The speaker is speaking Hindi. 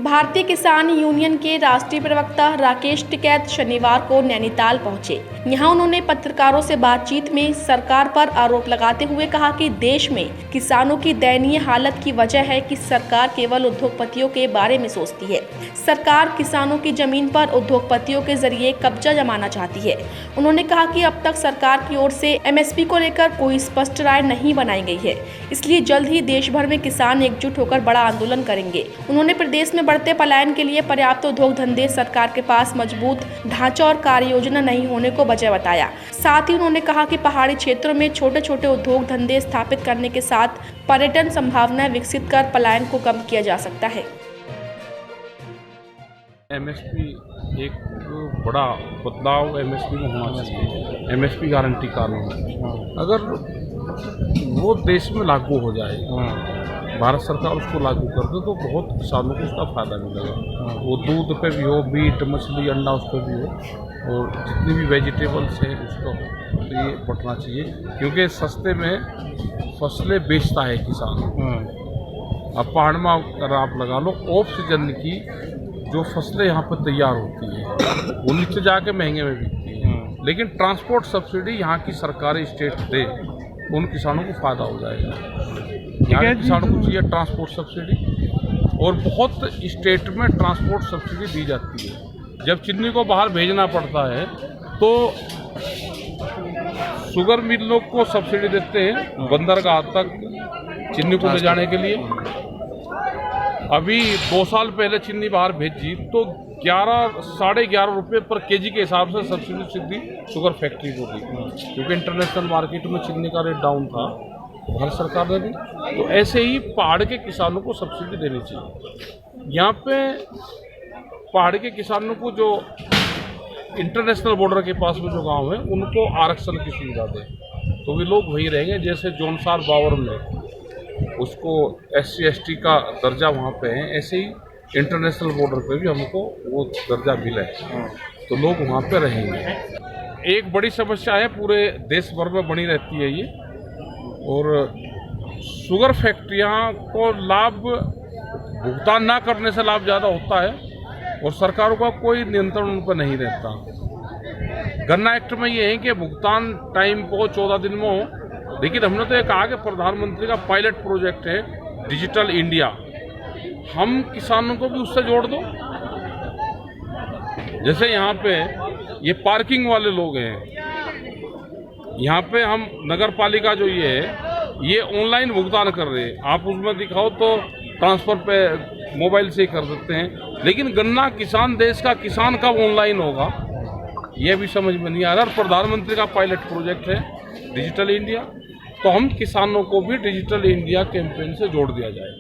भारतीय किसान यूनियन के राष्ट्रीय प्रवक्ता राकेश टिकैत शनिवार को नैनीताल पहुंचे। यहां उन्होंने पत्रकारों से बातचीत में सरकार पर आरोप लगाते हुए कहा कि देश में किसानों की दयनीय हालत की वजह है कि सरकार केवल उद्योगपतियों के बारे में सोचती है। सरकार किसानों की जमीन पर उद्योगपतियों के जरिए कब्जा जमाना चाहती है। उन्होंने कहा कि अब तक सरकार की ओर से एमएसपी को लेकर कोई स्पष्ट राय नहीं बनाई गई है, इसलिए जल्द ही देश भर में किसान एकजुट होकर बड़ा आंदोलन करेंगे। उन्होंने प्रदेश में बढ़ते पलायन के लिए पर्याप्त उद्योग धंधे, सरकार के पास मजबूत ढांचा और कार्य योजना नहीं होने को वजह बताया। साथ ही उन्होंने कहा कि पहाड़ी क्षेत्रों में छोटे छोटे उद्योग धंधे स्थापित करने के साथ पर्यटन संभावनाएं विकसित कर पलायन को कम किया जा सकता है। एमएसपी एक बड़ा बदलाव एमएसपी में होना चाहिए। एमएसपी गारंटी कानून अगर वो देश में लागू हो जाए, भारत सरकार उसको लागू कर दे तो बहुत किसानों को उसका फ़ायदा मिलेगा। वो दूध पे भी हो, मीट, मछली, अंडा उस पर भी हो, और जितनी भी वेजिटेबल्स हैं उसका हो, तो ये बढ़ना चाहिए, क्योंकि सस्ते में फसलें बेचता है किसान। अब पहाड़ में अगर आप लगा लो, ऑफ सीजन की जो फसलें यहाँ पर तैयार होती हैं वो नीचे जाके महंगे में बिकती हैं, लेकिन ट्रांसपोर्ट सब्सिडी यहाँ की सरकारी स्टेट दे, उन किसानों को फ़ायदा हो जाएगा। यहाँ के किसानों को चाहिए ट्रांसपोर्ट सब्सिडी, और बहुत स्टेट में ट्रांसपोर्ट सब्सिडी दी जाती है। जब चीनी को बाहर भेजना पड़ता है तो शुगर मिलों को सब्सिडी देते हैं बंदरगाह तक चीनी को ले जाने के लिए। अभी 2 साल पहले चीनी बाहर भेजी तो 11-11.5 रुपये पर केजी के हिसाब से सब्सिडी सीधी शुगर फैक्ट्री को दी, क्योंकि इंटरनेशनल मार्केट में चीनी का रेट डाउन था, भारत सरकार ने दी। तो ऐसे ही पहाड़ के किसानों को सब्सिडी देनी चाहिए। यहाँ पे पहाड़ के किसानों को जो इंटरनेशनल बॉर्डर के पास में जो गांव है उनको आरक्षण की सुविधा दें, तो वे लोग वहीं रहेंगे। जैसे जौनसार बावर में उसको SC/ST का दर्जा वहाँ पे है, ऐसे ही इंटरनेशनल बॉर्डर पे भी हमको वो दर्जा मिला है, तो लोग वहाँ पे रहेंगे। एक बड़ी समस्या है, पूरे देश भर में बनी रहती है ये, और शुगर फैक्ट्रियाँ को लाभ भुगतान ना करने से लाभ ज़्यादा होता है, और सरकारों का कोई नियंत्रण उन पर नहीं रहता। गन्ना एक्ट में ये है कि भुगतान टाइम को 14 दिन में हो, लेकिन हमने तो ये कहा कि प्रधानमंत्री का पायलट प्रोजेक्ट है डिजिटल इंडिया, हम किसानों को भी उससे जोड़ दो। जैसे यहाँ पे ये पार्किंग वाले लोग हैं, यहाँ पे हम नगर पालिका जो ये ऑनलाइन भुगतान कर रहे हैं, आप उसमें दिखाओ तो ट्रांसफ़र पे मोबाइल से ही कर सकते हैं, लेकिन गन्ना किसान, देश का किसान कब ऑनलाइन होगा ये भी समझ में नहीं आ रहा। प्रधानमंत्री का पायलट प्रोजेक्ट है डिजिटल इंडिया, तो हम किसानों को भी डिजिटल इंडिया कैंपेन से जोड़ दिया जाए।